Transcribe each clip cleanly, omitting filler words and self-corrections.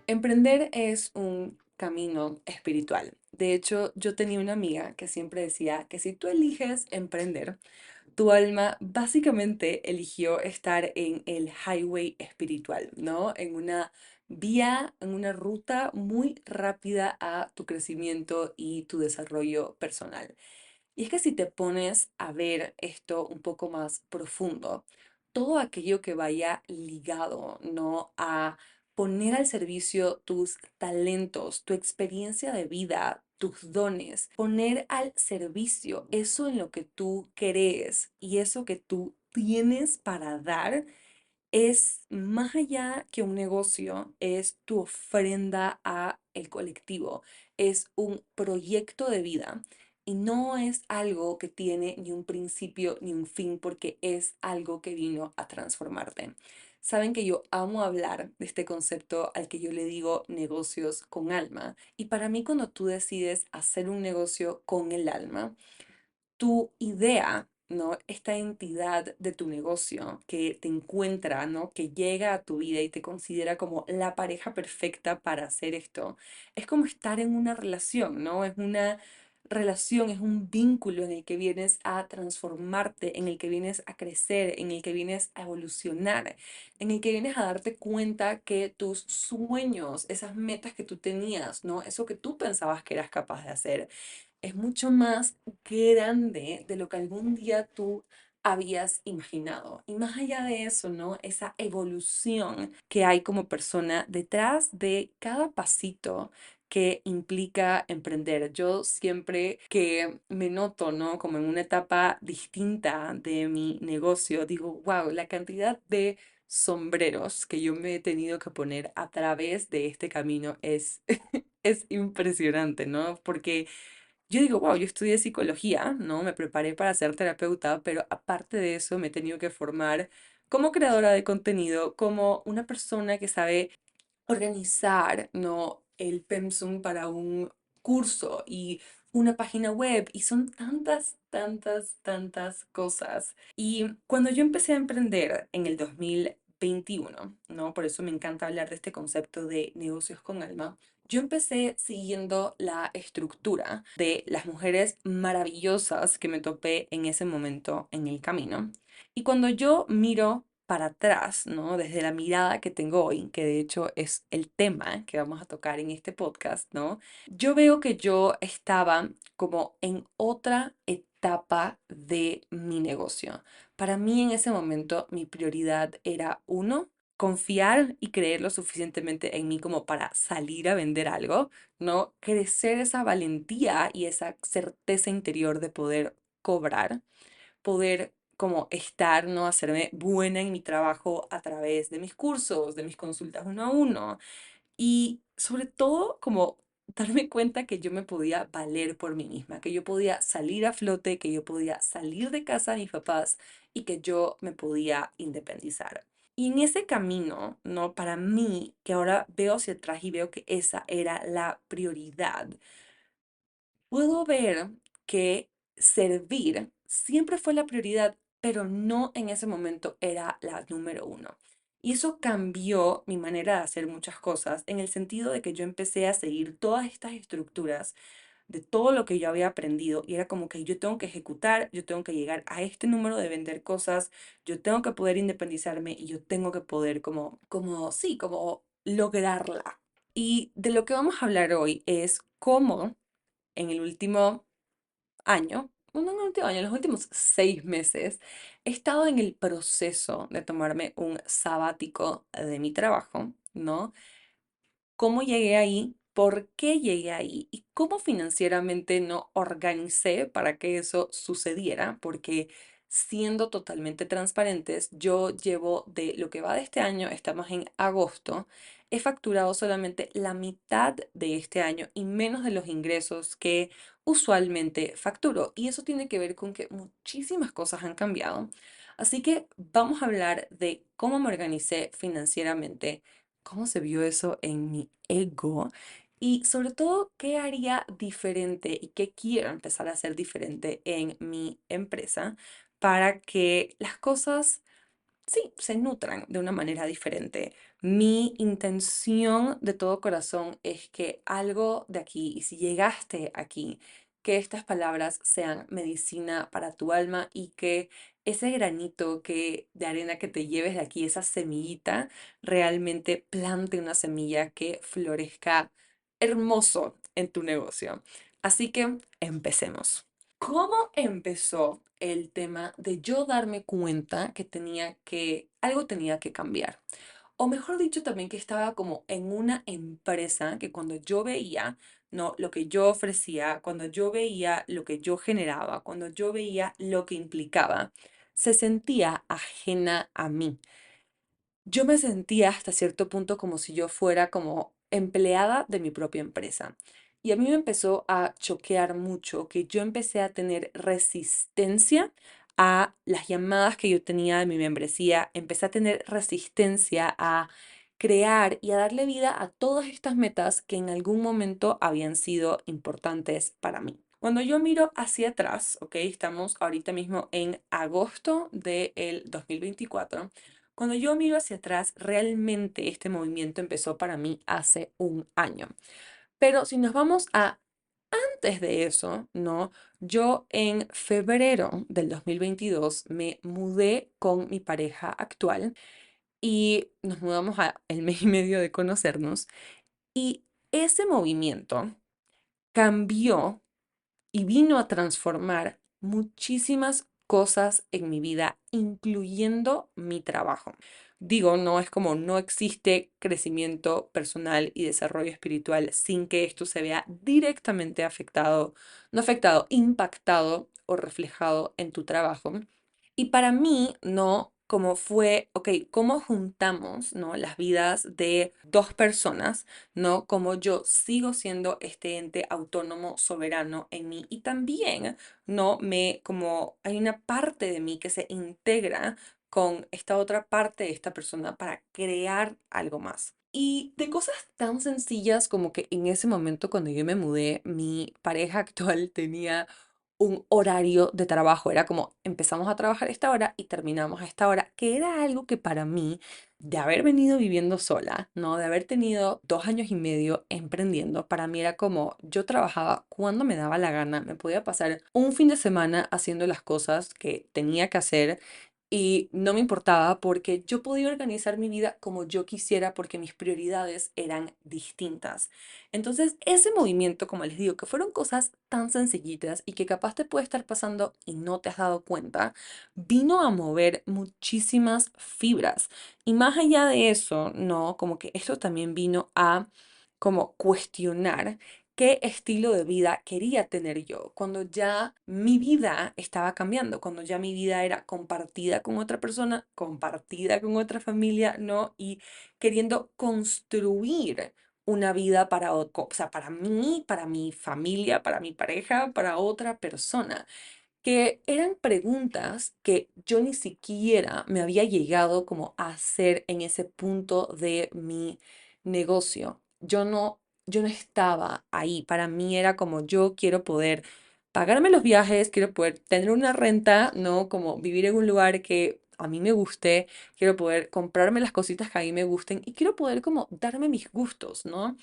Emprender es un camino espiritual. De hecho, yo tenía una amiga que siempre decía que si tú eliges emprender, tu alma básicamente eligió estar en el highway espiritual, ¿no? En una vía, en una ruta muy rápida a tu crecimiento y tu desarrollo personal. Y es que si te pones a ver esto un poco más profundo, todo aquello que vaya ligado, ¿no? A poner al servicio tus talentos, tu experiencia de vida, tus dones, poner al servicio eso en lo que tú crees y eso que tú tienes para dar es más allá que un negocio, es tu ofrenda a el colectivo, es un proyecto de vida y no es algo que tiene ni un principio ni un fin porque es algo que vino a transformarte. Saben que yo amo hablar de este concepto al que yo le digo negocios con alma y para mí cuando tú decides hacer un negocio con el alma, tu idea, ¿no? Esta entidad de tu negocio que te encuentra, ¿no? Que llega a tu vida y te considera como la pareja perfecta para hacer esto. Es como estar en una relación, ¿no? Es una relación, es un vínculo en el que vienes a transformarte, en el que vienes a crecer, en el que vienes a evolucionar, en el que vienes a darte cuenta que tus sueños, esas metas que tú tenías, ¿no? Eso que tú pensabas que eras capaz de hacer es mucho más grande de lo que algún día tú habías imaginado. Y más allá de eso, ¿no? Esa evolución que hay como persona detrás de cada pasito que implica emprender. Yo siempre que me noto, ¿no? Como en una etapa distinta de mi negocio, digo, wow, la cantidad de sombreros que yo me he tenido que poner a través de este camino es, es impresionante, ¿no? Porque yo digo, wow, yo estudié psicología, ¿no? Me preparé para ser terapeuta, pero aparte de eso me he tenido que formar como creadora de contenido, como una persona que sabe organizar, ¿no? El pensum para un curso y una página web y son tantas, tantas, tantas cosas. Y cuando yo empecé a emprender en el 2021, ¿no? Por eso me encanta hablar de este concepto de negocios con alma. Yo empecé siguiendo la estructura de las mujeres maravillosas que me topé en ese momento en el camino. Y cuando yo miro para atrás, ¿no? Desde la mirada que tengo hoy, que de hecho es el tema que vamos a tocar en este podcast, ¿no? Yo veo que yo estaba como en otra etapa de mi negocio. Para mí en ese momento mi prioridad era uno, confiar y creer lo suficientemente en mí como para salir a vender algo, ¿no? Crecer esa valentía y esa certeza interior de poder cobrar, poder como estar, ¿no? Hacerme buena en mi trabajo a través de mis cursos, de mis consultas uno a uno y sobre todo como darme cuenta que yo me podía valer por mí misma, que yo podía salir a flote, que yo podía salir de casa de mis papás y que yo me podía independizar. Y en ese camino, ¿no? Para mí, que ahora veo hacia atrás y veo que esa era la prioridad, puedo ver que servir siempre fue la prioridad, pero no en ese momento era la número uno. Y eso cambió mi manera de hacer muchas cosas en el sentido de que yo empecé a seguir todas estas estructuras de todo lo que yo había aprendido y era como que yo tengo que ejecutar, yo tengo que llegar a este número de vender cosas, yo tengo que poder independizarme y yo tengo que poder sí, como lograrla. Y de lo que vamos a hablar hoy es cómo en el último año, bueno, no en el último año, en los últimos 6 meses, he estado en el proceso de tomarme un sabático de mi trabajo, ¿no? ¿Cómo llegué ahí? ¿Por qué llegué ahí? ¿Y cómo financieramente no organicé para que eso sucediera? Porque siendo totalmente transparentes, yo llevo de lo que va de este año, estamos en agosto, he facturado solamente la mitad de este año y menos de los ingresos que usualmente facturo. Y eso tiene que ver con que muchísimas cosas han cambiado. Así que vamos a hablar de cómo me organicé financieramente, cómo se vio eso en mi ego Y sobre todo, ¿qué haría diferente y qué quiero empezar a hacer diferente en mi empresa para que las cosas sí, se nutran de una manera diferente? Mi intención de todo corazón es que algo de aquí, y si llegaste aquí, que estas palabras sean medicina para tu alma y que ese granito de arena que te lleves de aquí, esa semillita, realmente plante una semilla que florezca hermoso en tu negocio. Así que empecemos. ¿Cómo empezó el tema de yo darme cuenta que algo tenía que cambiar? O mejor dicho, también que estaba como en una empresa que cuando yo veía, no, lo que yo ofrecía, cuando yo veía lo que yo generaba, cuando yo veía lo que implicaba, se sentía ajena a mí. Yo me sentía hasta cierto punto como si yo fuera como empleada de mi propia empresa. Y a mí me empezó a choquear mucho que yo empecé a tener resistencia a las llamadas que yo tenía de mi membresía, empecé a tener resistencia a crear y a darle vida a todas estas metas que en algún momento habían sido importantes para mí. Cuando yo miro hacia atrás, ok, estamos ahorita mismo en agosto del 2024. Cuando yo miro hacia atrás, realmente este movimiento empezó para mí hace un año. Pero si nos vamos a antes de eso, ¿no? Yo en febrero del 2022 me mudé con mi pareja actual y nos mudamos a el mes y medio de conocernos. Y ese movimiento cambió y vino a transformar muchísimas cosas en mi vida, incluyendo mi trabajo. Digo, no es como no existe crecimiento personal y desarrollo espiritual sin que esto se vea directamente afectado, no afectado, impactado o reflejado en tu trabajo. Y para mí, no, como fue, ok, ¿cómo juntamos, no, las vidas de dos personas, no? Como yo sigo siendo este ente autónomo, soberano en mí y también, no, como hay una parte de mí que se integra con esta otra parte de esta persona para crear algo más. Y de cosas tan sencillas como que en ese momento cuando yo me mudé, mi pareja actual tenía un horario de trabajo. Era como empezamos a trabajar a esta hora y terminamos a esta hora, que era algo que para mí, de haber venido viviendo sola, ¿no? De haber tenido 2 años y medio emprendiendo, para mí era como yo trabajaba cuando me daba la gana, me podía pasar un fin de semana haciendo las cosas que tenía que hacer y no me importaba porque yo podía organizar mi vida como yo quisiera porque mis prioridades eran distintas. Entonces, ese movimiento, como les digo, que fueron cosas tan sencillitas y que capaz te puede estar pasando y no te has dado cuenta, vino a mover muchísimas fibras. Y más allá de eso, no, como que esto también vino a como cuestionar qué estilo de vida quería tener yo cuando ya mi vida estaba cambiando, cuando ya mi vida era compartida con otra persona, compartida con otra familia, ¿no? Y queriendo construir una vida o sea, para mí, para mi familia, para mi pareja, para otra persona, que eran preguntas que yo ni siquiera me había llegado como a hacer en ese punto de mi negocio. Yo no estaba ahí. Para mí era como yo quiero poder pagarme los viajes, quiero poder tener una renta, ¿no? Como vivir en un lugar que a mí me guste, quiero poder comprarme las cositas que a mí me gusten y quiero poder como darme mis gustos, ¿no?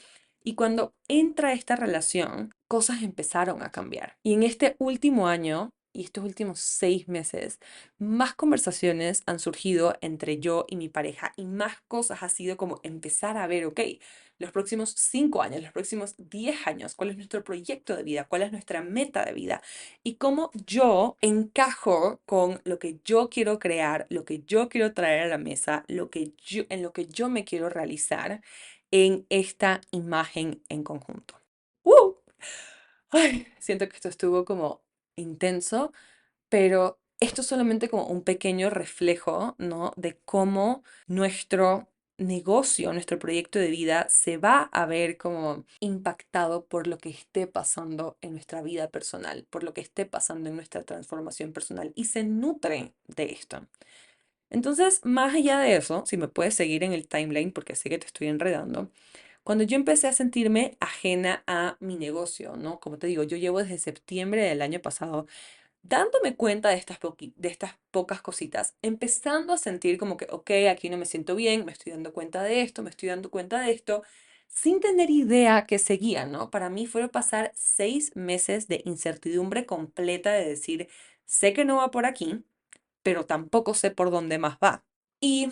Y cuando entra esta relación, cosas empezaron a cambiar. Y en este último año y estos últimos 6 meses, más conversaciones han surgido entre yo y mi pareja y más cosas ha sido como empezar a ver, ok, los próximos 5 años, los próximos 10 años, cuál es nuestro proyecto de vida, cuál es nuestra meta de vida y cómo yo encajo con lo que yo quiero crear, lo que yo quiero traer a la mesa, en lo que yo me quiero realizar en esta imagen en conjunto. ¡Uh! Ay, siento que esto estuvo como intenso, pero esto es solamente como un pequeño reflejo, ¿no? De cómo nuestro negocio, nuestro proyecto de vida se va a ver como impactado por lo que esté pasando en nuestra vida personal, por lo que esté pasando en nuestra transformación personal y se nutre de esto. Entonces, más allá de eso, si me puedes seguir en el timeline, porque sé que te estoy enredando, Cuando yo empecé a sentirme ajena a mi negocio, ¿no? Como te digo, yo llevo desde septiembre del año pasado dándome cuenta de de estas pocas cositas, empezando a sentir como que, ok, aquí no me siento bien, me estoy dando cuenta de esto, me estoy dando cuenta de esto, sin tener idea que seguía, ¿no? Para mí fue pasar 6 meses de incertidumbre completa de decir, sé que no va por aquí, pero tampoco sé por dónde más va. Y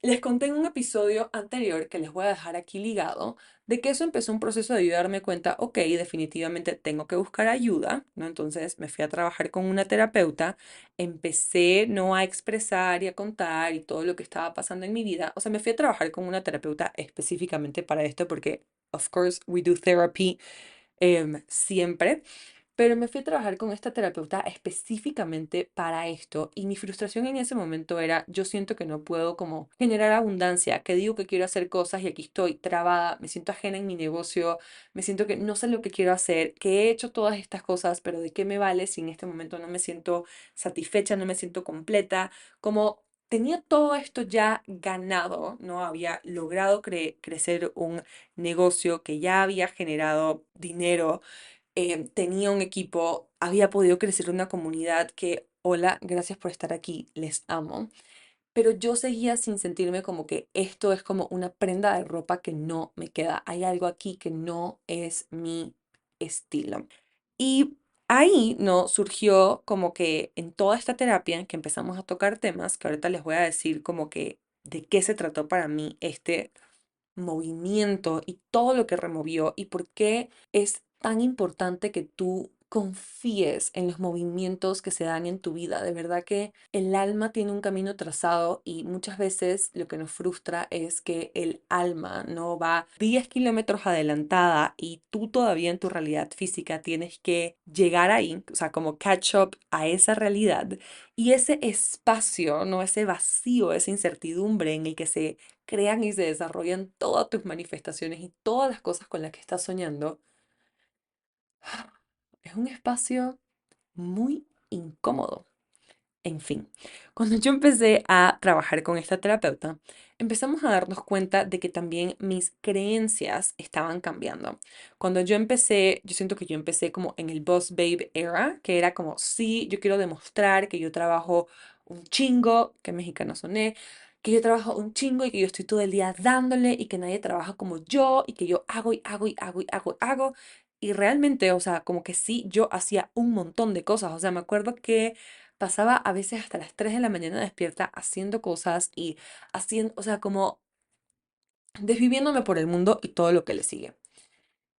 les conté en un episodio anterior que les voy a dejar aquí ligado, de que eso empezó un proceso de yo darme cuenta, ok, definitivamente tengo que buscar ayuda, ¿no? Entonces me fui a trabajar con una terapeuta, empecé no a expresar y a contar y todo lo que estaba pasando en mi vida, o sea, me fui a trabajar con una terapeuta específicamente para esto porque, of course, we do therapy siempre. Pero me fui a trabajar con esta terapeuta específicamente para esto y mi frustración en ese momento era, yo siento que no puedo como generar abundancia, que digo que quiero hacer cosas y aquí estoy trabada, me siento ajena en mi negocio, me siento que no sé lo que quiero hacer, que he hecho todas estas cosas, pero ¿de qué me vale si en este momento no me siento satisfecha, no me siento completa? Como tenía todo esto ya ganado, ¿no? Había logrado crecer un negocio que ya había generado dinero, tenía un equipo, había podido crecer una comunidad que, hola, gracias por estar aquí, les amo. Pero yo seguía sin sentirme como que esto es como una prenda de ropa que no me queda. Hay algo aquí que no es mi estilo. Y ahí, ¿no? Surgió como que en toda esta terapia que empezamos a tocar temas, que ahorita les voy a decir como que de qué se trató para mí este movimiento y todo lo que removió y por qué es tan importante que tú confíes en los movimientos que se dan en tu vida. De verdad que el alma tiene un camino trazado y muchas veces lo que nos frustra es que el alma no va 10 kilómetros adelantada y tú todavía en tu realidad física tienes que llegar ahí, o sea, como catch up a esa realidad y ese espacio, no ese vacío, esa incertidumbre en el que se crean y se desarrollan todas tus manifestaciones y todas las cosas con las que estás soñando, es un espacio muy incómodo. En fin, cuando yo empecé a trabajar con esta terapeuta, empezamos a darnos cuenta de que también mis creencias estaban cambiando. Cuando yo empecé, yo siento que yo empecé como en el Boss Babe era, que era como, sí, yo quiero demostrar que yo trabajo un chingo, que mexicano soné, que yo trabajo un chingo y que yo estoy todo el día dándole y que nadie trabaja como yo y que yo hago y hago y hago y hago y hago. Y realmente, o sea, como que sí, yo hacía un montón de cosas. O sea, me acuerdo que pasaba a veces hasta las 3 de la mañana despierta haciendo cosas y haciendo, o sea, como desviviéndome por el mundo y todo lo que le sigue.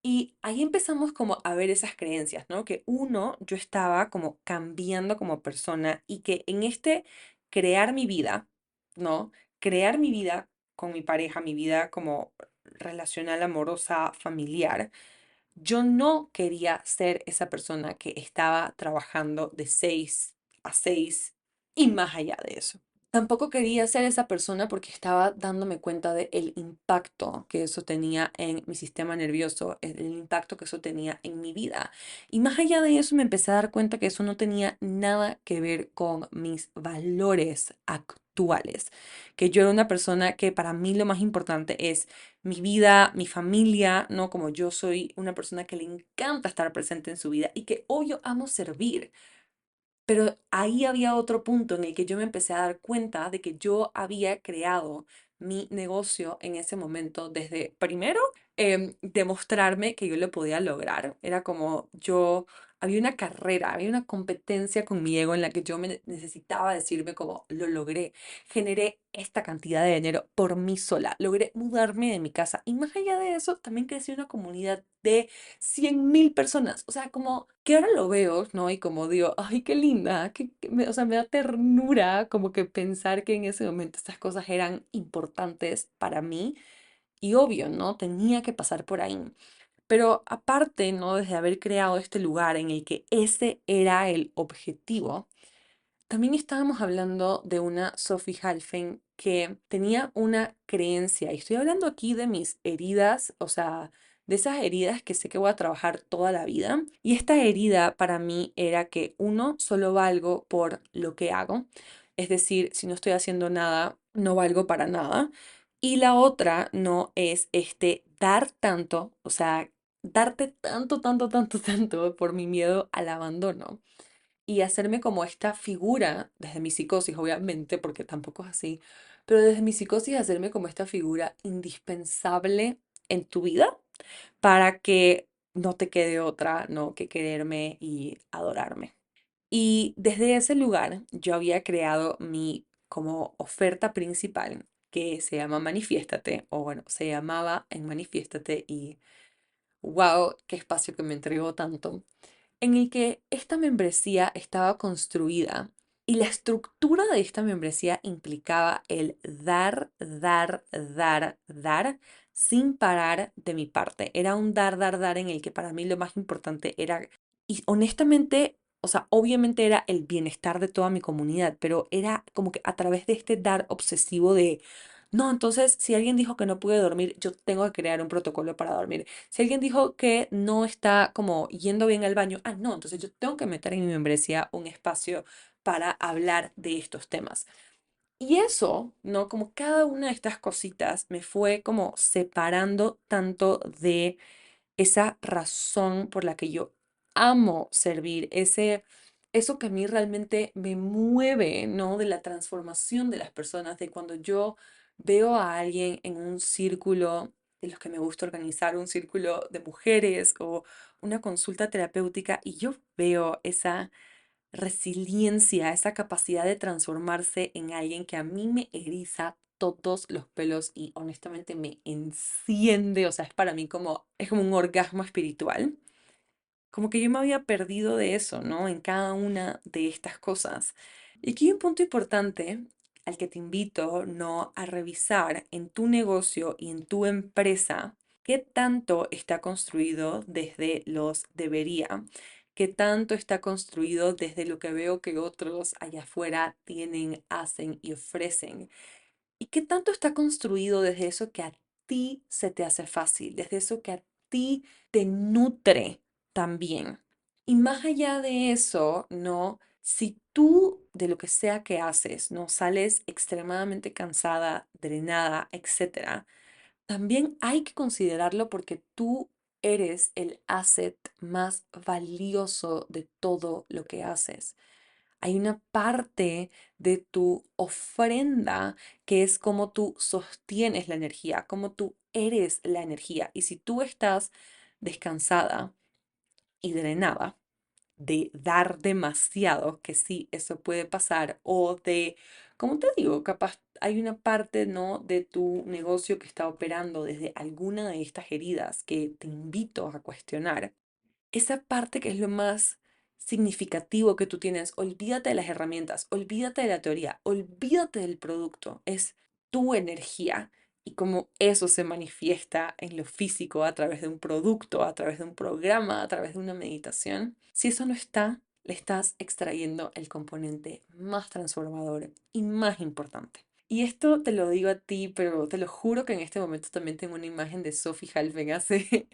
Y ahí empezamos como a ver esas creencias, ¿no? Que uno, yo estaba como cambiando como persona y que en este crear mi vida, ¿no? Crear mi vida con mi pareja, mi vida como relacional, amorosa, familiar, yo no quería ser esa persona que estaba trabajando de 6 a 6 y más allá de eso. Tampoco quería ser esa persona porque estaba dándome cuenta del impacto que eso tenía en mi sistema nervioso, el impacto que eso tenía en mi vida. Y más allá de eso me empecé a dar cuenta que eso no tenía nada que ver con mis valores actuales. Que yo era una persona que para mí lo más importante es mi vida, mi familia, ¿no? Como yo soy una persona que le encanta estar presente en su vida y que hoy yo amo servir. Pero ahí había otro punto en el que yo me empecé a dar cuenta de que yo había creado mi negocio en ese momento desde primero demostrarme que yo lo podía lograr. Era como yo, había una carrera, había una competencia con mi ego en la que yo me necesitaba decirme como lo logré, generé esta cantidad de dinero por mí sola, logré mudarme de mi casa y más allá de eso también crecí una comunidad de 100.000 personas. O sea, como que ahora lo veo, ¿no? Y como digo, ay, qué linda, o sea, me da ternura como que pensar que en ese momento estas cosas eran importantes para mí y obvio, ¿no? Tenía que pasar por ahí. Pero aparte, ¿no? Desde haber creado este lugar en el que ese era el objetivo, también estábamos hablando de una Sophie Halfin que tenía una creencia, y estoy hablando aquí de mis heridas, o sea, de esas heridas que sé que voy a trabajar toda la vida. Y esta herida para mí era que uno, solo valgo por lo que hago, es decir, si no estoy haciendo nada, no valgo para nada. Y la otra no es dar tanto, o sea, darte tanto, tanto, tanto, tanto por mi miedo al abandono y hacerme como esta figura, desde mi psicosis, obviamente, porque tampoco es así, pero desde mi psicosis hacerme como esta figura indispensable en tu vida para que no te quede otra, ¿no? Que quererme y adorarme. Y desde ese lugar yo había creado mi como oferta principal que se llama Manifiéstate, o bueno, se llamaba en Manifiéstate y wow, qué espacio que me entregó tanto, en el que esta membresía estaba construida y la estructura de esta membresía implicaba el dar, dar, dar, dar sin parar de mi parte. Era un dar, dar, dar en el que para mí lo más importante era, y honestamente, o sea, obviamente era el bienestar de toda mi comunidad, pero era como que a través de este dar obsesivo de... No, entonces, si alguien dijo que no pude dormir, yo tengo que crear un protocolo para dormir. Si alguien dijo que no está como yendo bien al baño, no, entonces yo tengo que meter en mi membresía un espacio para hablar de estos temas. Y eso, ¿no? Como cada una de estas cositas me fue como separando tanto de esa razón por la que yo amo servir, eso que a mí realmente me mueve, ¿no? De la transformación de las personas, de cuando yo veo a alguien en un círculo de los que me gusta organizar, un círculo de mujeres o una consulta terapéutica y yo veo esa resiliencia, esa capacidad de transformarse en alguien que a mí me eriza todos los pelos y honestamente me enciende, o sea, es para mí como, es como un orgasmo espiritual. Como que yo me había perdido de eso, ¿no? En cada una de estas cosas. Y aquí hay un punto importante al que te invito, ¿no? A revisar en tu negocio y en tu empresa qué tanto está construido desde los debería, qué tanto está construido desde lo que veo que otros allá afuera tienen, hacen y ofrecen. ¿Y qué tanto está construido desde eso que a ti se te hace fácil, desde eso que a ti te nutre también? Y más allá de eso, ¿no? Si tú de lo que sea que haces, ¿no? Sales extremadamente cansada, drenada, etcétera, también hay que considerarlo porque tú eres el asset más valioso de todo lo que haces. Hay una parte de tu ofrenda que es como tú sostienes la energía, como tú eres la energía. Y si tú estás descansada y drenada de dar demasiado, que sí, eso puede pasar, o de, como te digo, capaz hay una parte, ¿no? De tu negocio que está operando desde alguna de estas heridas que te invito a cuestionar esa parte que es lo más significativo que tú tienes. Olvídate de las herramientas, olvídate de la teoría, olvídate del producto. Es tu energía y cómo eso se manifiesta en lo físico a través de un producto, a través de un programa, a través de una meditación. Si eso no está, le estás extrayendo el componente más transformador y más importante. Y esto te lo digo a ti, pero te lo juro que en este momento también tengo una imagen de Sophie Halfing hace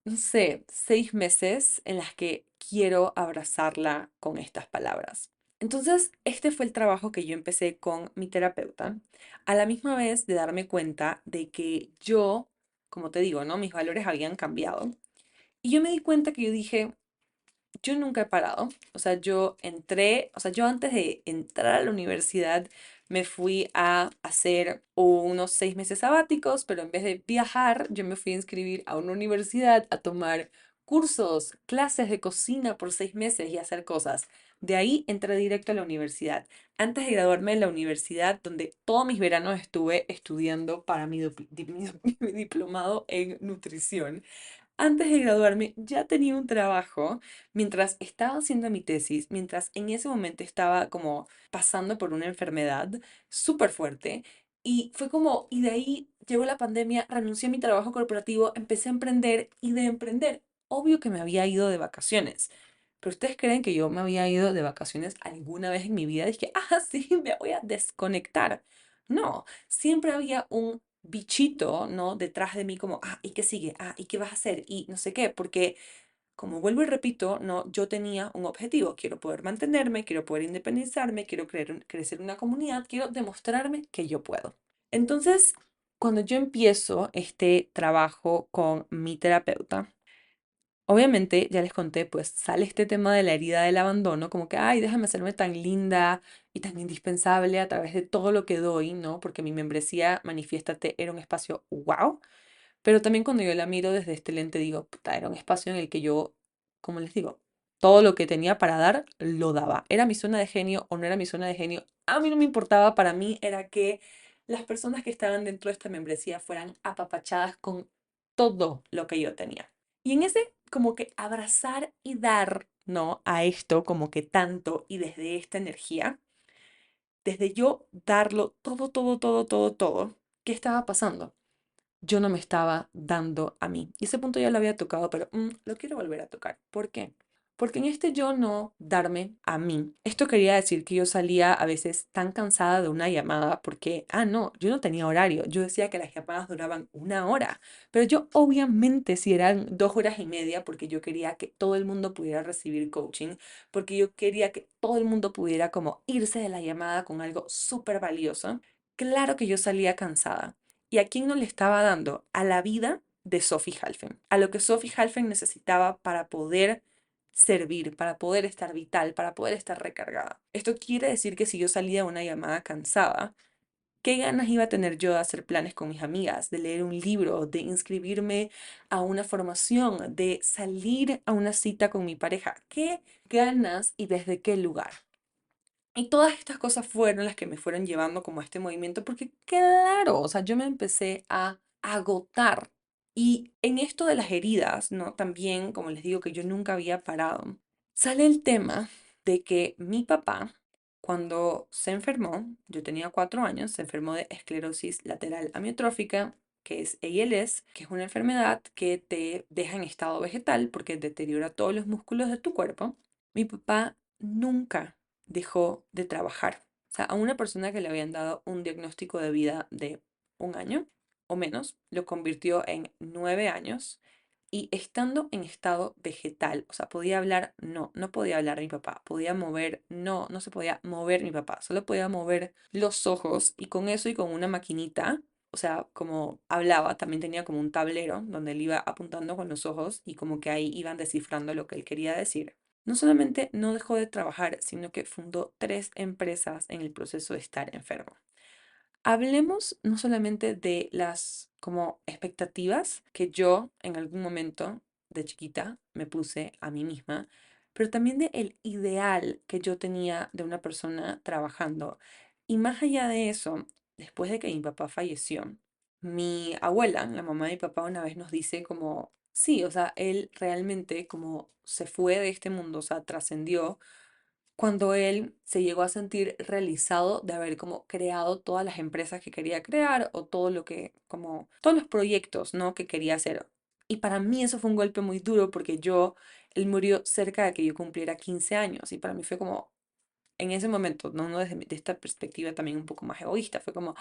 no sé, 6 meses en las que quiero abrazarla con estas palabras. Entonces, este fue el trabajo que yo empecé con mi terapeuta, a la misma vez de darme cuenta de que yo, como te digo, ¿no? Mis valores habían cambiado. Y yo me di cuenta que yo dije, yo nunca he parado. O sea, yo entré, o sea, yo antes de entrar a la universidad me fui a hacer unos 6 meses sabáticos, pero en vez de viajar, yo me fui a inscribir a una universidad a tomar cursos, clases de cocina por 6 meses y hacer cosas. De ahí entré directo a la universidad. Antes de graduarme en la universidad, donde todos mis veranos estuve estudiando para mi diplomado en nutrición. Antes de graduarme ya tenía un trabajo mientras estaba haciendo mi tesis, mientras en ese momento estaba como pasando por una enfermedad súper fuerte y fue como, y de ahí llegó la pandemia, renuncié a mi trabajo corporativo, empecé a emprender y de emprender, obvio que me había ido de vacaciones. Pero ustedes creen que yo me había ido de vacaciones alguna vez en mi vida? Dije, sí, me voy a desconectar. No, siempre había un bichito, ¿no? Detrás de mí como, ¿y qué sigue? ¿Y qué vas a hacer? Y no sé qué, porque como vuelvo y repito, no, yo tenía un objetivo, quiero poder mantenerme, quiero poder independizarme, quiero crecer una comunidad, quiero demostrarme que yo puedo. Entonces, cuando yo empiezo este trabajo con mi terapeuta, obviamente, ya les conté, pues sale este tema de la herida del abandono, como que, ay, déjame hacerme tan linda y tan indispensable a través de todo lo que doy, ¿no? Porque mi membresía Manifiéstate era un espacio wow, pero también cuando yo la miro desde este lente digo, puta, era un espacio en el que yo, como les digo, todo lo que tenía para dar, lo daba. Era mi zona de genio o no era mi zona de genio, a mí no me importaba, para mí era que las personas que estaban dentro de esta membresía fueran apapachadas con todo lo que yo tenía. Y en ese como que abrazar y dar, ¿no? A esto como que tanto y desde esta energía, desde yo darlo todo, todo, todo, todo, todo, ¿qué estaba pasando? Yo no me estaba dando a mí. Y ese punto ya lo había tocado, pero lo quiero volver a tocar. ¿Por qué? Porque en este yo no darme a mí, esto quería decir que yo salía a veces tan cansada de una llamada porque, no, yo no tenía horario. Yo decía que las llamadas duraban 1 hora, pero yo obviamente si eran 2 horas y media porque yo quería que todo el mundo pudiera recibir coaching, porque yo quería que todo el mundo pudiera como irse de la llamada con algo súper valioso. Claro que yo salía cansada. ¿Y a quién no le estaba dando? A la vida de Sophie Halfen, a lo que Sophie Halfen necesitaba para poder servir, para poder estar vital, para poder estar recargada. Esto quiere decir que si yo salía de una llamada cansada, ¿qué ganas iba a tener yo de hacer planes con mis amigas, de leer un libro, de inscribirme a una formación, de salir a una cita con mi pareja? ¿Qué ganas y desde qué lugar? Y todas estas cosas fueron las que me fueron llevando como a este movimiento, porque claro, o sea, yo me empecé a agotar. Y en esto de las heridas, ¿no? También, como les digo, que yo nunca había parado, sale el tema de que mi papá, cuando se enfermó, yo tenía 4 años, se enfermó de esclerosis lateral amiotrófica, que es ALS, que es una enfermedad que te deja en estado vegetal porque deteriora todos los músculos de tu cuerpo. Mi papá nunca dejó de trabajar. O sea, a una persona que le habían dado un diagnóstico de vida de 1 año o menos, lo convirtió en 9 años y estando en estado vegetal, o sea, podía hablar, no, no podía hablar mi papá, podía mover, no, no se podía mover mi papá, solo podía mover los ojos y con eso y con una maquinita, o sea, como hablaba, también tenía como un tablero donde él iba apuntando con los ojos y como que ahí iban descifrando lo que él quería decir. No solamente no dejó de trabajar, sino que fundó 3 empresas en el proceso de estar enfermo. Hablemos no solamente de las como expectativas que yo en algún momento de chiquita me puse a mí misma, pero también de el ideal que yo tenía de una persona trabajando. Y más allá de eso, después de que mi papá falleció, mi abuela, la mamá de mi papá, una vez nos dice como, sí, o sea, él realmente como se fue de este mundo, o sea, trascendió cuando él se llegó a sentir realizado de haber como creado todas las empresas que quería crear o todo lo que, como todos los proyectos, ¿no? Que quería hacer. Y para mí eso fue un golpe muy duro porque él murió cerca de que yo cumpliera 15 años y para mí fue como, en ese momento, no desde de esta perspectiva también un poco más egoísta, fue como,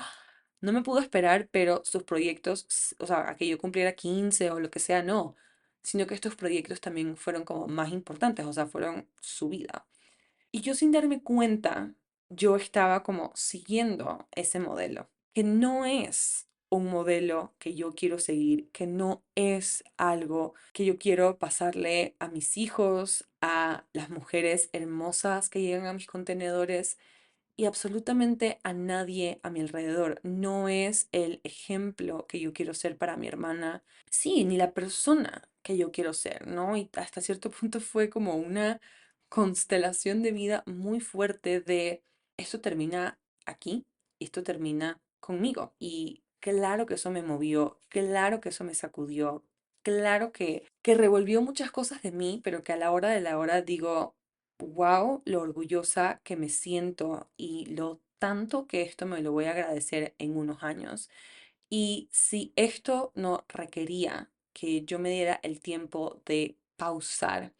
no me pudo esperar, pero sus proyectos, o sea, a que yo cumpliera 15 o lo que sea, no, sino que estos proyectos también fueron como más importantes, o sea, fueron su vida. Y yo sin darme cuenta, yo estaba como siguiendo ese modelo, que no es un modelo que yo quiero seguir, que no es algo que yo quiero pasarle a mis hijos, a las mujeres hermosas que llegan a mis contenedores y absolutamente a nadie a mi alrededor. No es el ejemplo que yo quiero ser para mi hermana, sí, ni la persona que yo quiero ser, ¿no? Y hasta cierto punto fue como una constelación de vida muy fuerte de esto termina aquí y esto termina conmigo. Y claro que eso me movió, claro que eso me sacudió, claro que revolvió muchas cosas de mí, pero que a la hora de la hora digo, wow, lo orgullosa que me siento y lo tanto que esto me lo voy a agradecer en unos años. Y si esto no requería que yo me diera el tiempo de pausar,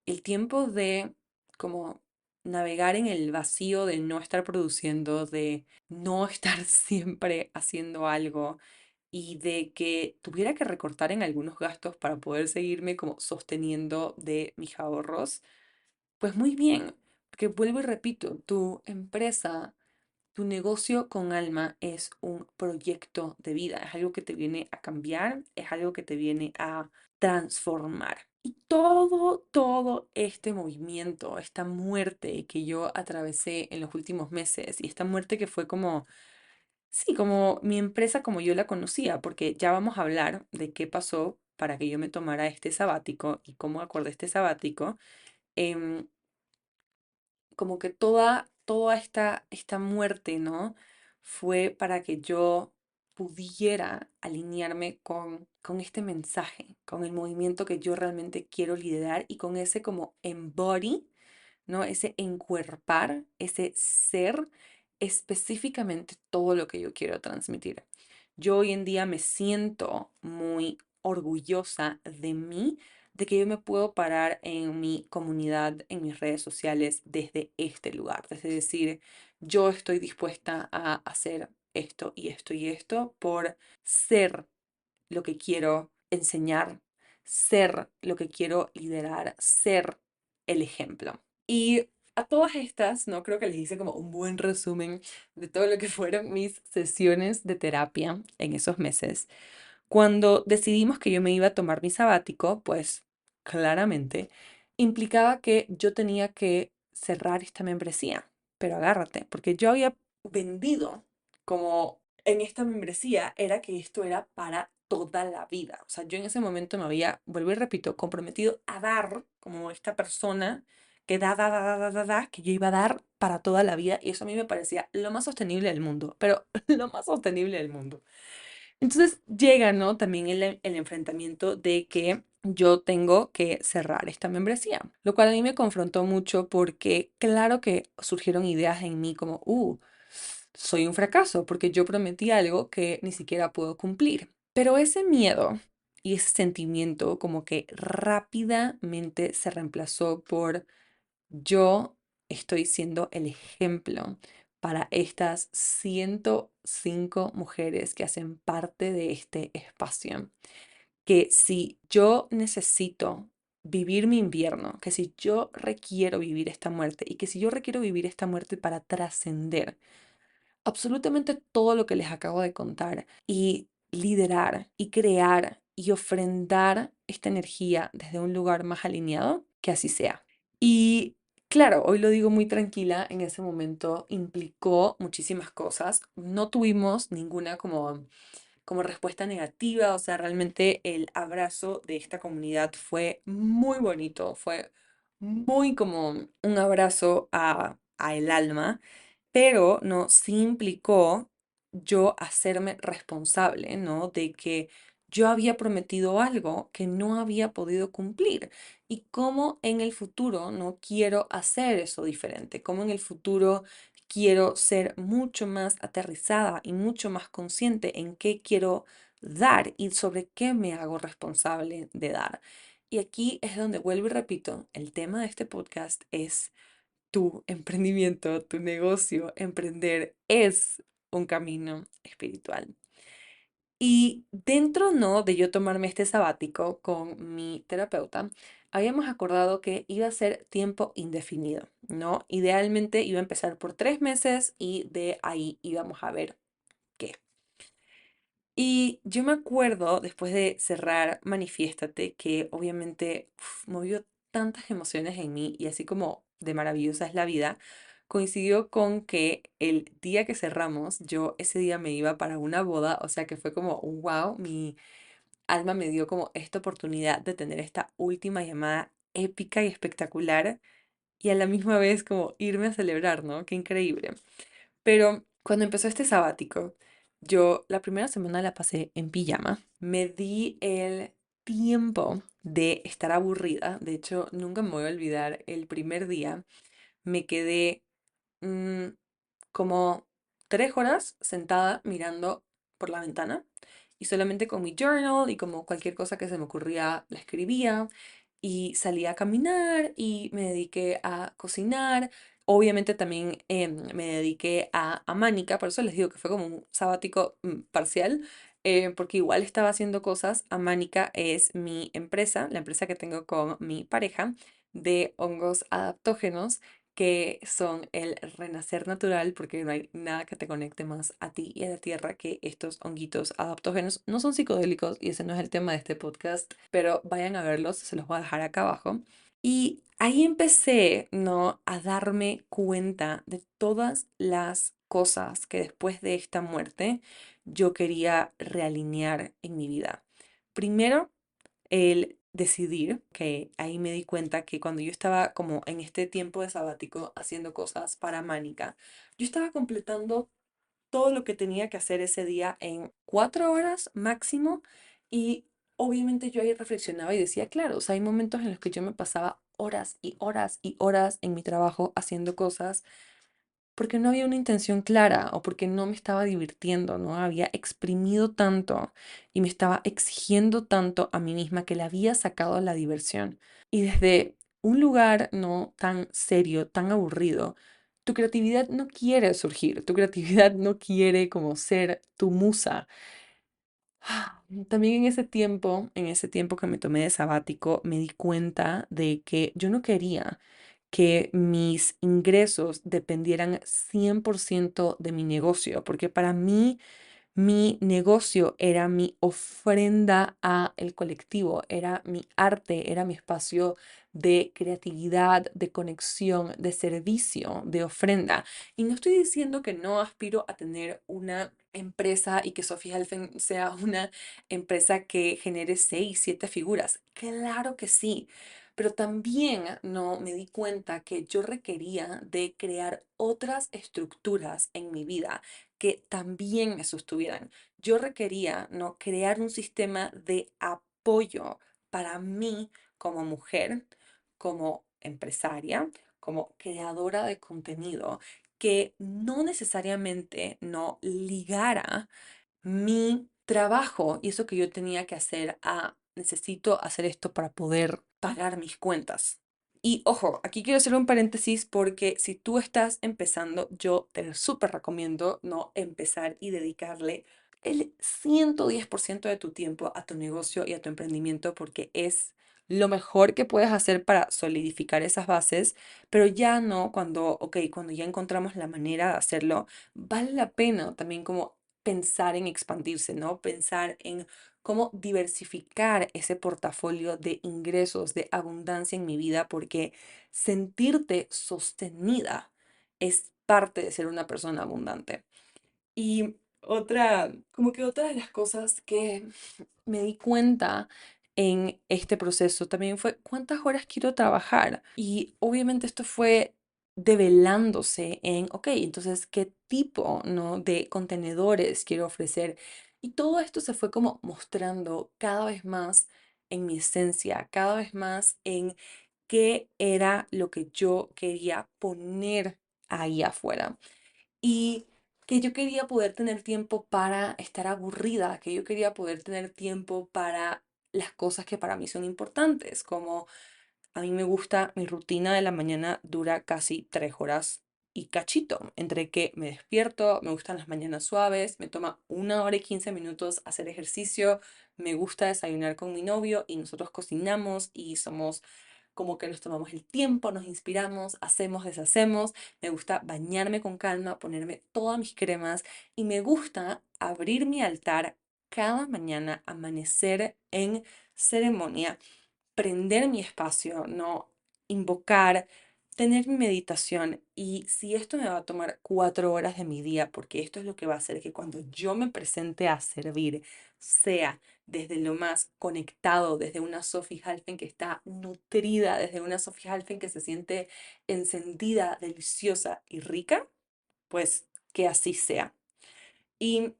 el tiempo de como navegar en el vacío de no estar produciendo, de no estar siempre haciendo algo y de que tuviera que recortar en algunos gastos para poder seguirme como sosteniendo de mis ahorros, pues muy bien, porque vuelvo y repito, tu empresa, tu negocio con alma es un proyecto de vida, es algo que te viene a cambiar, es algo que te viene a transformar. Y todo este movimiento, esta muerte que yo atravesé en los últimos meses y esta muerte que fue como, sí, como mi empresa como yo la conocía, porque ya vamos a hablar de qué pasó para que yo me tomara este sabático y cómo acordé este sabático. em, Como que toda esta muerte, ¿no? Fue para que yo pudiera alinearme con este mensaje, con el movimiento que yo realmente quiero liderar y con ese como embody, ¿no? Ese encuerpar, ese ser específicamente todo lo que yo quiero transmitir. Yo hoy en día me siento muy orgullosa de mí, de que yo me puedo parar en mi comunidad, en mis redes sociales, desde este lugar, desde decir, yo estoy dispuesta a hacer esto y esto y esto por ser lo que quiero enseñar, ser lo que quiero liderar, ser el ejemplo. Y a todas estas, ¿no? Creo que les hice como un buen resumen de todo lo que fueron mis sesiones de terapia en esos meses. Cuando decidimos que yo me iba a tomar mi sabático, pues claramente implicaba que yo tenía que cerrar esta membresía. Pero agárrate, porque yo había vendido como en esta membresía era que esto era para toda la vida. O sea, yo en ese momento me había, vuelvo y repito, comprometido a dar como esta persona que da, que yo iba a dar para toda la vida. Y eso a mí me parecía lo más sostenible del mundo, pero lo más sostenible del mundo. Entonces llega, ¿no? También el enfrentamiento de que yo tengo que cerrar esta membresía, lo cual a mí me confrontó mucho porque claro que surgieron ideas en mí como, soy un fracaso porque yo prometí algo que ni siquiera puedo cumplir. Pero ese miedo y ese sentimiento como que rápidamente se reemplazó por yo estoy siendo el ejemplo para estas 105 mujeres que hacen parte de este espacio. Que si yo necesito vivir mi invierno, que si yo requiero vivir esta muerte y que si yo requiero vivir esta muerte para trascender absolutamente todo lo que les acabo de contar y liderar y crear y ofrendar esta energía desde un lugar más alineado, que así sea. Y claro, hoy lo digo muy tranquila, en ese momento implicó muchísimas cosas. No tuvimos ninguna como respuesta negativa, o sea, realmente el abrazo de esta comunidad fue muy bonito, fue muy como un abrazo a el alma, pero no, sí implicó yo hacerme responsable, ¿no? De que yo había prometido algo que no había podido cumplir y cómo en el futuro no quiero hacer eso diferente, cómo en el futuro quiero ser mucho más aterrizada y mucho más consciente en qué quiero dar y sobre qué me hago responsable de dar. Y aquí es donde vuelvo y repito, el tema de este podcast es tu emprendimiento, tu negocio, emprender es un camino espiritual. Y dentro, ¿no? De yo tomarme este sabático con mi terapeuta, habíamos acordado que iba a ser tiempo indefinido, ¿no? Idealmente iba a empezar por 3 meses y de ahí íbamos a ver qué. Y yo me acuerdo, después de cerrar Manifiéstate, que obviamente movió tantas emociones en mí y así como de maravillosa es la vida, coincidió con que el día que cerramos, yo ese día me iba para una boda, o sea que fue como, wow, mi alma me dio como esta oportunidad de tener esta última llamada épica y espectacular y a la misma vez como irme a celebrar, ¿no? Qué increíble. Pero cuando empezó este sabático, yo la primera semana la pasé en pijama. Me di el tiempo de estar aburrida. De hecho, nunca me voy a olvidar el primer día. Me quedé mm, como 3 horas sentada mirando por la ventana y solamente con mi journal y como cualquier cosa que se me ocurría la escribía y salí a caminar y me dediqué a cocinar. Obviamente también me dediqué a Mánica, por eso les digo que fue como un sabático parcial, porque igual estaba haciendo cosas. Amánica es mi empresa, la empresa que tengo con mi pareja de hongos adaptógenos que son el renacer natural, porque no hay nada que te conecte más a ti y a la tierra que estos honguitos adaptógenos. No son psicodélicos y ese no es el tema de este podcast, pero vayan a verlos, se los voy a dejar acá abajo. Y ahí empecé, ¿no? A darme cuenta de todas las cosas que después de esta muerte yo quería realinear en mi vida. Primero, el decidir, que ahí me di cuenta que cuando yo estaba como en este tiempo de sabático haciendo cosas para Mánica, yo estaba completando todo lo que tenía que hacer ese día en 4 horas máximo y obviamente yo ahí reflexionaba y decía, claro, o sea, hay momentos en los que yo me pasaba horas y horas y horas en mi trabajo haciendo cosas porque no había una intención clara o porque no me estaba divirtiendo, ¿no? Había exprimido tanto y me estaba exigiendo tanto a mí misma que le había sacado la diversión. Y desde un lugar no tan serio, tan aburrido, tu creatividad no quiere surgir, tu creatividad no quiere como ser tu musa. También en ese tiempo que me tomé de sabático, me di cuenta de que yo no quería que mis ingresos dependieran 100% de mi negocio, porque para mí mi negocio era mi ofrenda a el colectivo, era mi arte, era mi espacio de creatividad, de conexión, de servicio, de ofrenda. Y no estoy diciendo que no aspiro a tener una empresa y que Sophie Helfen sea una empresa que genere 6, 7 figuras. Claro que sí. Pero también no me di cuenta que yo requería de crear otras estructuras en mi vida que también me sostuvieran. Yo requería, ¿no? Crear un sistema de apoyo para mí como mujer, como empresaria, como creadora de contenido, que no necesariamente no ligara mi trabajo y eso que yo tenía que hacer a necesito hacer esto para poder pagar mis cuentas. Y ojo, aquí quiero hacer un paréntesis porque si tú estás empezando, yo te súper recomiendo no empezar y dedicarle el 110% de tu tiempo a tu negocio y a tu emprendimiento porque es lo mejor que puedes hacer para solidificar esas bases, pero ya no cuando, ok, cuando ya encontramos la manera de hacerlo, vale la pena también como pensar en expandirse, ¿no? Pensar en cómo diversificar ese portafolio de ingresos, de abundancia en mi vida, porque sentirte sostenida es parte de ser una persona abundante. Y como que otra de las cosas que me di cuenta en este proceso también fue cuántas horas quiero trabajar. Y obviamente esto fue develándose en, ok, entonces, ¿qué tipo, no, de contenedores quiero ofrecer? Y todo esto se fue como mostrando cada vez más en mi esencia, cada vez más en qué era lo que yo quería poner ahí afuera y que yo quería poder tener tiempo para estar aburrida, que yo quería poder tener tiempo para las cosas que para mí son importantes, como a mí me gusta, mi rutina de la mañana dura casi 3 horas y cachito, entre que me despierto, me gustan las mañanas suaves, me toma 1 hora y 15 minutos hacer ejercicio, me gusta desayunar con mi novio y nosotros cocinamos y somos como que nos tomamos el tiempo, nos inspiramos, hacemos, deshacemos, me gusta bañarme con calma, ponerme todas mis cremas y me gusta abrir mi altar cada mañana, amanecer en ceremonia prender mi espacio, no invocar, tener mi meditación. Y si esto me va a tomar 4 horas de mi día, porque esto es lo que va a hacer que cuando yo me presente a servir, sea desde lo más conectado, desde una Sophie Halfen que está nutrida, desde una Sophie Halfen que se siente encendida, deliciosa y rica, pues que así sea. Y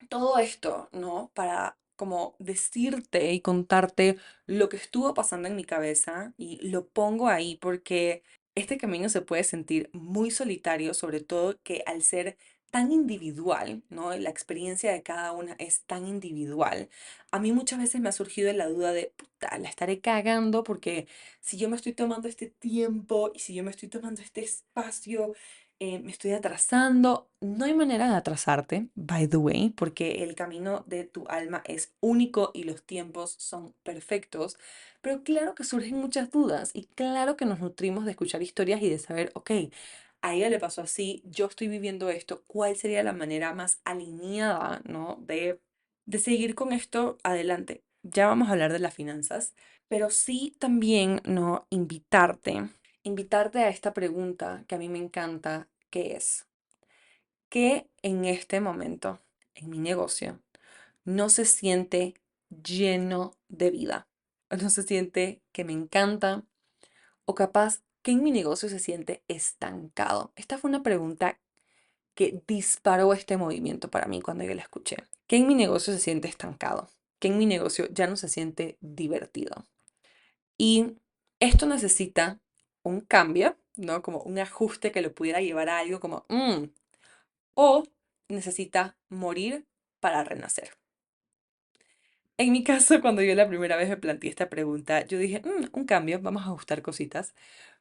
todo esto, ¿no? Para como decirte y contarte lo que estuvo pasando en mi cabeza y lo pongo ahí porque este camino se puede sentir muy solitario, sobre todo que al ser tan individual, ¿no? La experiencia de cada una es tan individual. A mí muchas veces me ha surgido la duda de, puta, la estaré cagando porque si yo me estoy tomando este tiempo y si yo me estoy tomando este espacio me estoy atrasando. No hay manera de atrasarte, by the way, porque el camino de tu alma es único y los tiempos son perfectos. Pero claro que surgen muchas dudas y claro que nos nutrimos de escuchar historias y de saber, ok, a ella le pasó así, yo estoy viviendo esto, ¿cuál sería la manera más alineada, ¿no? De seguir con esto adelante. Ya vamos a hablar de las finanzas, pero sí también, ¿no? Invitarte a esta pregunta que a mí me encanta, que es, ¿qué en este momento, en mi negocio, no se siente lleno de vida? ¿O no se siente que me encanta? ¿O capaz que en mi negocio se siente estancado? Esta fue una pregunta que disparó este movimiento para mí cuando yo la escuché. ¿Qué en mi negocio se siente estancado? ¿Que en mi negocio ya no se siente divertido? Y esto necesita un cambio, ¿no? Como un ajuste que lo pudiera llevar a algo como, o necesita morir para renacer. En mi caso, cuando yo la primera vez me planteé esta pregunta, yo dije, un cambio, vamos a ajustar cositas.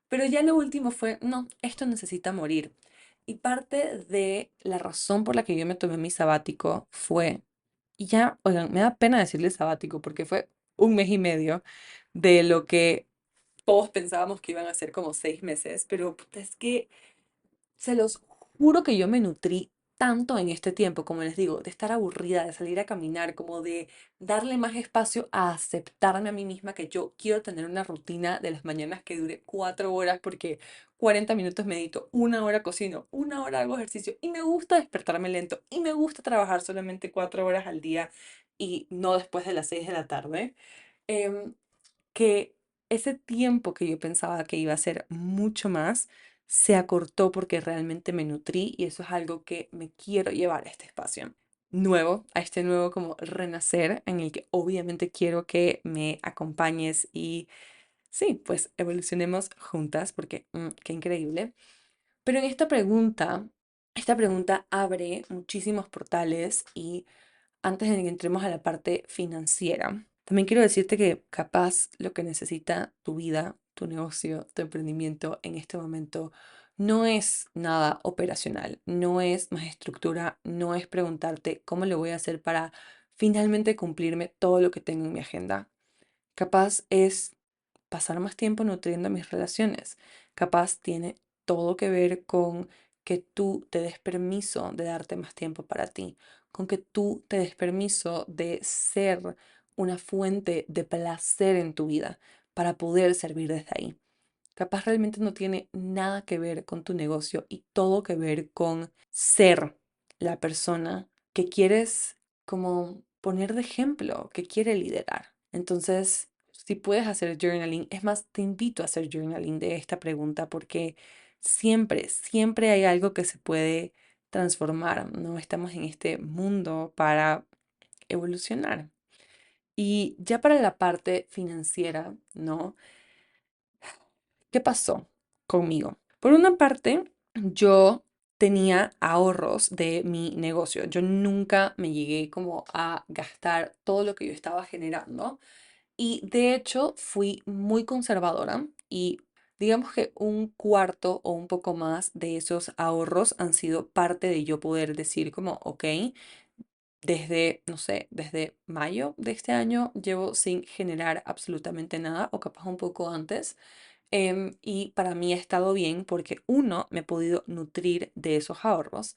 Pero ya lo último fue, no, esto necesita morir. Y parte de la razón por la que yo me tomé mi sabático fue, y ya, oigan, me da pena decirle sabático porque fue un mes y medio de lo que todos pensábamos que iban a ser como 6 meses, pero puta, es que se los juro que yo me nutrí tanto en este tiempo, como les digo, de estar aburrida, de salir a caminar, como de darle más espacio a aceptarme a mí misma que yo quiero tener una rutina de las mañanas que dure 4 horas porque 40 minutos medito, 1 hora cocino, 1 hora hago ejercicio y me gusta despertarme lento y me gusta trabajar solamente 4 horas al día y no después de las 6 de la tarde. Em, que ese tiempo que yo pensaba que iba a ser mucho más, se acortó porque realmente me nutrí y eso es algo que me quiero llevar a este espacio nuevo, a este nuevo como renacer en el que obviamente quiero que me acompañes y sí, pues evolucionemos juntas porque qué increíble. Pero en esta pregunta abre muchísimos portales y antes de que entremos a la parte financiera, también quiero decirte que capaz lo que necesita tu vida, tu negocio, tu emprendimiento en este momento no es nada operacional, no es más estructura, no es preguntarte cómo lo voy a hacer para finalmente cumplirme todo lo que tengo en mi agenda. Capaz es pasar más tiempo nutriendo mis relaciones. Capaz tiene todo que ver con que tú te des permiso de darte más tiempo para ti, con que tú te des permiso de ser una fuente de placer en tu vida para poder servir desde ahí. Capaz realmente no tiene nada que ver con tu negocio y todo que ver con ser la persona que quieres como poner de ejemplo, que quiere liderar. Entonces, si puedes hacer journaling, es más, te invito a hacer journaling de esta pregunta porque siempre, siempre hay algo que se puede transformar, ¿no? Estamos en este mundo para evolucionar. Y ya para la parte financiera, ¿no? ¿Qué pasó conmigo? Por una parte, yo tenía ahorros de mi negocio. Yo nunca me llegué como a gastar todo lo que yo estaba generando. Y de hecho fui muy conservadora y digamos que un cuarto o un poco más de esos ahorros han sido parte de yo poder decir como, ok, desde, no sé, desde mayo de este año llevo sin generar absolutamente nada o capaz un poco antes. Y para mí ha estado bien porque uno, me he podido nutrir de esos ahorros,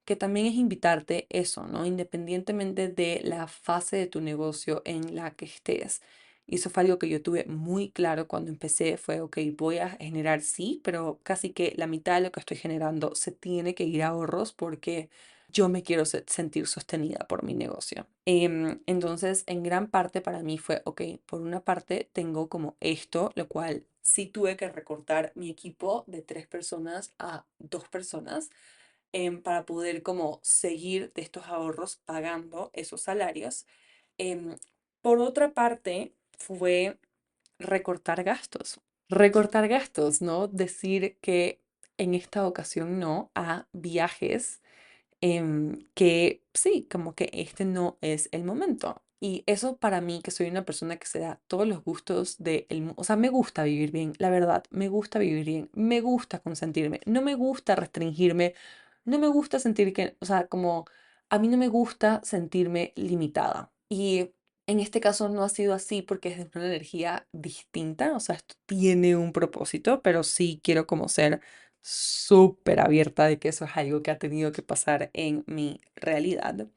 que también es invitarte eso, ¿no? Independientemente de la fase de tu negocio en la que estés. Y eso fue algo que yo tuve muy claro cuando empecé, fue, ok, voy a generar sí, pero casi que la mitad de lo que estoy generando se tiene que ir a ahorros porque yo me quiero sentir sostenida por mi negocio. Entonces, en gran parte para mí fue, ok, por una parte tengo como esto, lo cual sí tuve que recortar mi equipo de 3 personas a 2 personas para poder como seguir de estos ahorros pagando esos salarios. Em, por otra parte, fue recortar gastos. Recortar gastos, ¿no? Decir que en esta ocasión no a viajes que sí, como que este no es el momento. Y eso para mí, que soy una persona que se da todos los gustos del mundo, o sea, me gusta vivir bien, la verdad, me gusta vivir bien, me gusta consentirme, no me gusta restringirme, no me gusta sentir que, o sea, como a mí no me gusta sentirme limitada. Y en este caso no ha sido así porque es de una energía distinta, o sea, esto tiene un propósito, pero sí quiero como ser súper abierta de que eso es algo que ha tenido que pasar en mi realidad.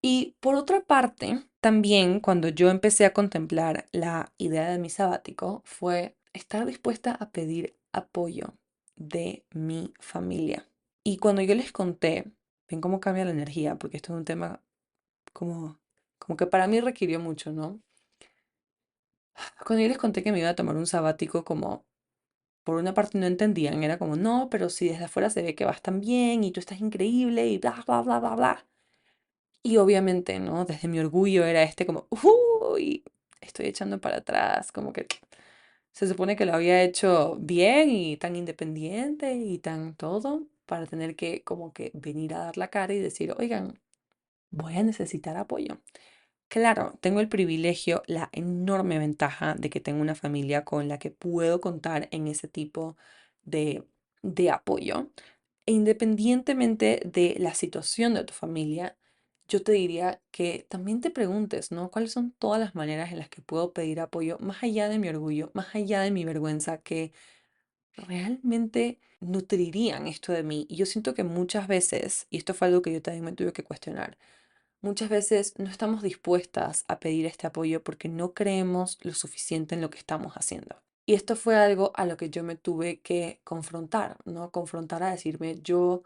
Y por otra parte, también cuando yo empecé a contemplar la idea de mi sabático, fue estar dispuesta a pedir apoyo de mi familia. Y cuando yo les conté, ven cómo cambia la energía, porque esto es un tema como, como que para mí requirió mucho, ¿no? Cuando yo les conté que me iba a tomar un sabático, como por una parte no entendían, era como, no, pero si desde afuera se ve que vas tan bien y tú estás increíble y bla, bla, bla, bla, bla. Y obviamente, ¿no? Desde mi orgullo era este como, uy, estoy echando para atrás, como que se supone que lo había hecho bien y tan independiente y tan todo para tener que como que venir a dar la cara y decir, oigan, voy a necesitar apoyo. Claro, tengo el privilegio, la enorme ventaja de que tengo una familia con la que puedo contar en ese tipo de, de apoyo. E independientemente de la situación de tu familia, yo te diría que también te preguntes, ¿no? ¿Cuáles son todas las maneras en las que puedo pedir apoyo más allá de mi orgullo, más allá de mi vergüenza, que realmente nutrirían esto de mí? Y yo siento que muchas veces, y esto fue algo que yo también me tuve que cuestionar, muchas veces no estamos dispuestas a pedir este apoyo porque no creemos lo suficiente en lo que estamos haciendo. Y esto fue algo a lo que yo me tuve que confrontar, ¿no? Confrontar a decirme, yo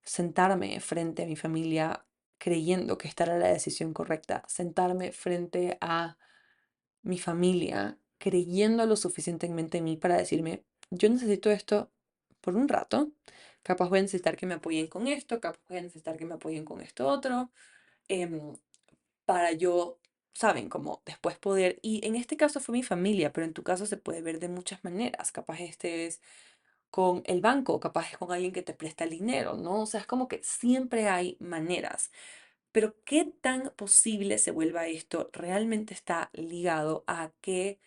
sentarme frente a mi familia creyendo que esta era la decisión correcta, sentarme frente a mi familia creyendo lo suficientemente en mí para decirme, yo necesito esto por un rato, capaz voy a necesitar que me apoyen con esto, capaz voy a necesitar que me apoyen con esto otro, em, para yo, saben, como después poder, y en este caso fue mi familia, pero en tu caso se puede ver de muchas maneras, capaz este es con el banco, capaz es con alguien que te presta el dinero, ¿no? O sea, es como que siempre hay maneras. Pero qué tan posible se vuelva esto realmente está ligado a qué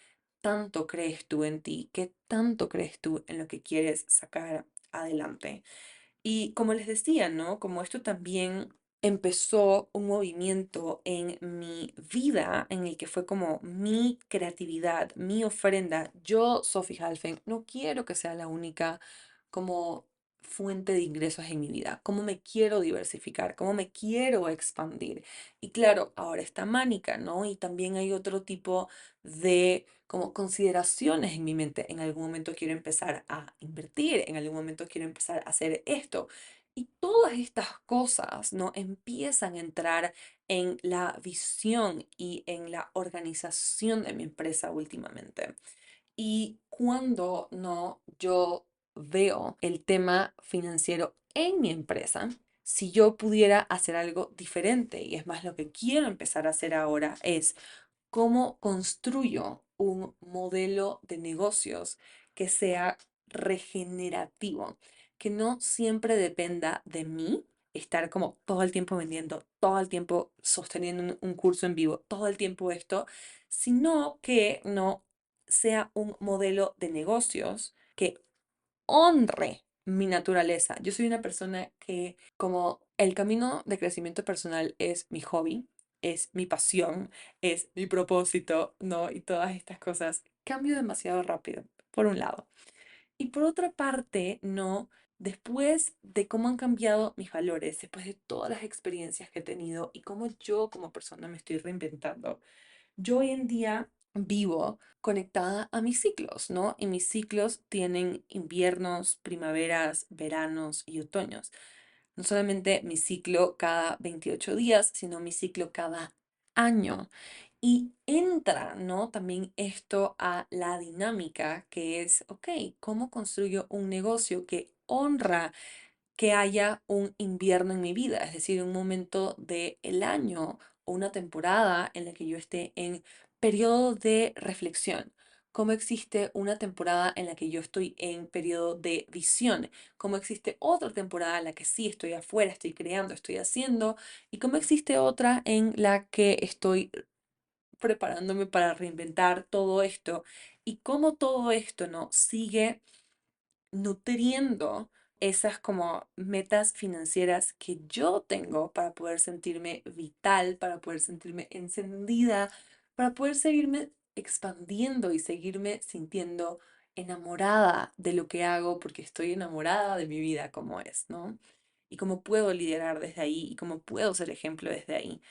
tanto crees tú en ti, qué tanto crees tú en lo que quieres sacar adelante. Y como les decía, ¿no? Como esto también empezó un movimiento en mi vida en el que fue como mi creatividad, mi ofrenda. Yo, Sophie Halfen, no quiero que sea la única como fuente de ingresos en mi vida, cómo me quiero diversificar, cómo me quiero expandir. Y claro, ahora está Mánica, ¿no? Y también hay otro tipo de como consideraciones en mi mente. En algún momento quiero empezar a invertir, en algún momento quiero empezar a hacer esto. Y todas estas cosas, ¿no? Empiezan a entrar en la visión y en la organización de mi empresa últimamente. Y cuando no yo veo el tema financiero en mi empresa, si yo pudiera hacer algo diferente, y es más lo que quiero empezar a hacer ahora, es cómo construyo un modelo de negocios que sea regenerativo, que no siempre dependa de mí estar como todo el tiempo vendiendo, todo el tiempo sosteniendo un curso en vivo, todo el tiempo esto, sino que no sea un modelo de negocios que honre mi naturaleza. Yo soy una persona que, como el camino de crecimiento personal es mi hobby, es mi pasión, es mi propósito, ¿no? Y todas estas cosas, cambio demasiado rápido, por un lado. Y por otra parte, ¿no? Después de cómo han cambiado mis valores, después de todas las experiencias que he tenido y cómo yo como persona me estoy reinventando, yo hoy en día vivo conectada a mis ciclos, ¿no? Y mis ciclos tienen inviernos, primaveras, veranos y otoños. No solamente mi ciclo cada 28 días, sino mi ciclo cada año. Y entra, ¿no? También esto a la dinámica que es, ok, ¿cómo construyo un negocio que honra que haya un invierno en mi vida, es decir, un momento del año o una temporada en la que yo esté en periodo de reflexión? cómo existe una temporada en la que yo estoy en periodo de visión, cómo existe otra temporada en la que sí estoy afuera, estoy creando, estoy haciendo, y cómo existe otra en la que estoy preparándome para reinventar todo esto, y cómo todo esto, ¿no? Sigue nutriendo esas como metas financieras que yo tengo para poder sentirme vital, para poder sentirme encendida, para poder seguirme expandiendo y seguirme sintiendo enamorada de lo que hago porque estoy enamorada de mi vida como es, ¿no? Y cómo puedo liderar desde ahí y cómo puedo ser ejemplo desde ahí.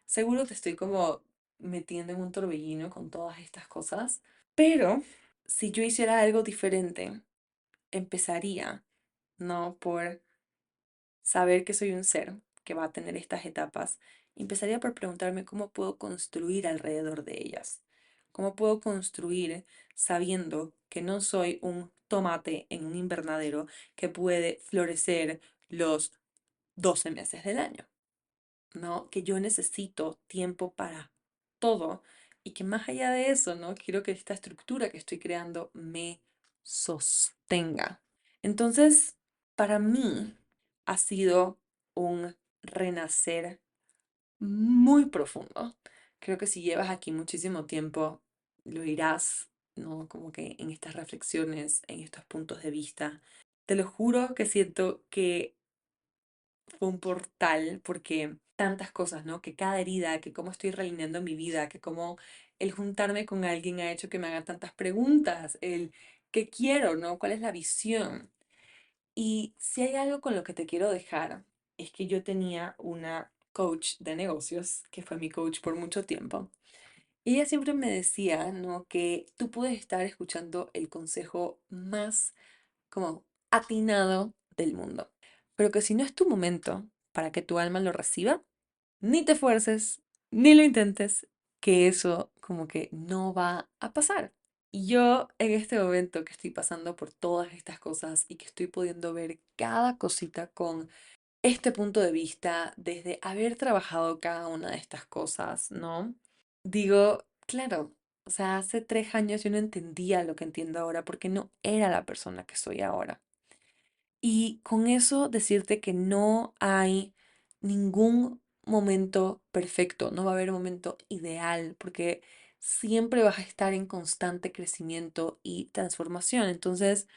Seguro te estoy como metiendo en un torbellino con todas estas cosas, pero si yo hiciera algo diferente, empezaría, ¿no? Por saber que soy un ser que va a tener estas etapas. Empezaría por preguntarme cómo puedo construir alrededor de ellas. ¿Cómo puedo construir sabiendo que no soy un tomate en un invernadero que puede florecer los 12 meses del año? ¿No? Que yo necesito tiempo para todo y que más allá de eso, ¿no? Quiero que esta estructura que estoy creando me sostenga. Entonces, para mí ha sido un renacer muy profundo. Creo que si llevas aquí muchísimo tiempo, lo irás, ¿no? Como que en estas reflexiones, en estos puntos de vista. Te lo juro que siento que fue un portal porque tantas cosas, ¿no? Que cada herida, que cómo estoy realineando mi vida, que cómo el juntarme con alguien ha hecho que me haga tantas preguntas, el qué quiero, ¿no? ¿Cuál es la visión? Y si hay algo con lo que te quiero dejar, es que yo tenía una coach de negocios, que fue mi coach por mucho tiempo. Y ella siempre me decía, ¿no? Que tú puedes estar escuchando el consejo más como atinado del mundo. Pero que si no es tu momento para que tu alma lo reciba, ni te fuerces, ni lo intentes, que eso como que no va a pasar. Y yo en este momento que estoy pasando por todas estas cosas y que estoy pudiendo ver cada cosita con este punto de vista desde haber trabajado cada una de estas cosas, ¿no? Digo, claro, o sea, hace 3 años yo no entendía lo que entiendo ahora porque no era la persona que soy ahora. Y con eso decirte que no hay ningún momento perfecto, no va a haber un momento ideal, porque siempre vas a estar en constante crecimiento y transformación. Entonces,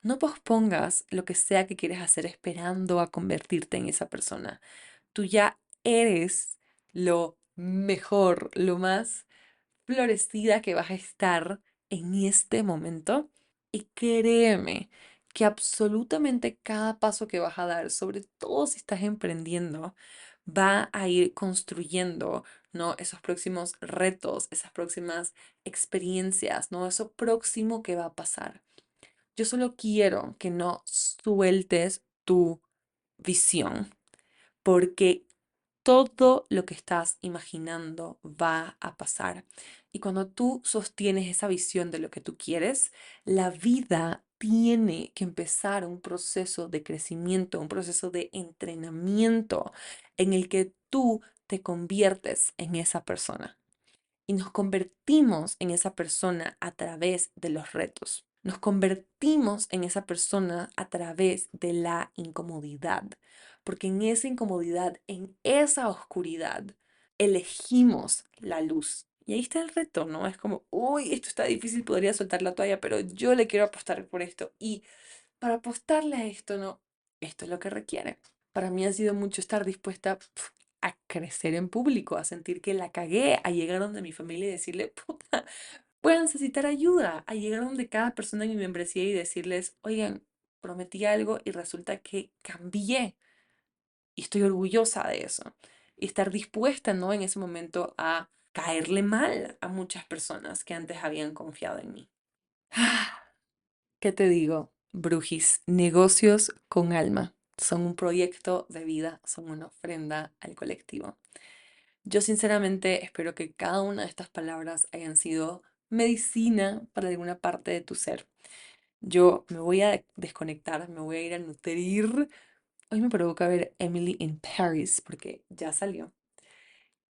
no pospongas lo que sea que quieres hacer esperando a convertirte en esa persona. Tú ya eres lo mejor, lo más florecida que vas a estar en este momento. Y créeme que absolutamente cada paso que vas a dar, sobre todo si estás emprendiendo, va a ir construyendo, ¿no? Esos próximos retos, esas próximas experiencias, ¿no? Eso próximo que va a pasar. Yo solo quiero que no sueltes tu visión, porque todo lo que estás imaginando va a pasar. Y cuando tú sostienes esa visión de lo que tú quieres, la vida tiene que empezar un proceso de crecimiento, un proceso de entrenamiento en el que tú te conviertes en esa persona. Y nos convertimos en esa persona a través de los retos. Nos convertimos en esa persona a través de la incomodidad. Porque en esa incomodidad, en esa oscuridad, elegimos la luz. Y ahí está el reto, ¿no? Es como, uy, esto está difícil, podría soltar la toalla, pero yo le quiero apostar por esto. Y para apostarle a esto, ¿no? Esto es lo que requiere. Para mí ha sido mucho estar dispuesta a crecer en público, a sentir que la cagué, a llegar donde mi familia y decirle, puta, voy a necesitar ayuda, a llegar donde cada persona en mi membresía y decirles, oigan, prometí algo y resulta que cambié y estoy orgullosa de eso. Y estar dispuesta, ¿no? En ese momento a caerle mal a muchas personas que antes habían confiado en mí. ¿Qué te digo, Brujis? Negocios con alma. Son un proyecto de vida, son una ofrenda al colectivo. Yo sinceramente espero que cada una de estas palabras hayan sido medicina para alguna parte de tu ser. Yo me voy a desconectar, me voy a ir a nutrir. Hoy me provoca ver Emily in Paris porque ya salió.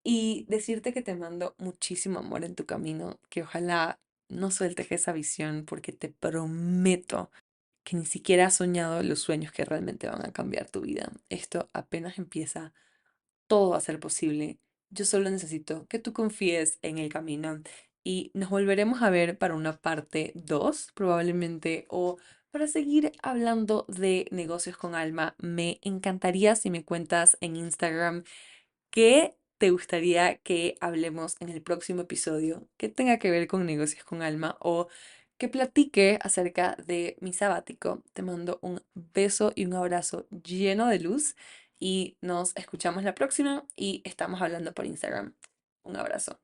Y decirte que te mando muchísimo amor en tu camino, que ojalá no sueltes esa visión porque te prometo que ni siquiera has soñado los sueños que realmente van a cambiar tu vida. Esto apenas empieza, todo va a ser posible. Yo solo necesito que tú confíes en el camino y nos volveremos a ver para una parte 2 probablemente o para seguir hablando de negocios con alma. Me encantaría si me cuentas en Instagram qué te gustaría que hablemos en el próximo episodio que tenga que ver con negocios con alma o que platique acerca de mi sabático. Te mando un beso y un abrazo lleno de luz y nos escuchamos la próxima y estamos hablando por Instagram. Un abrazo.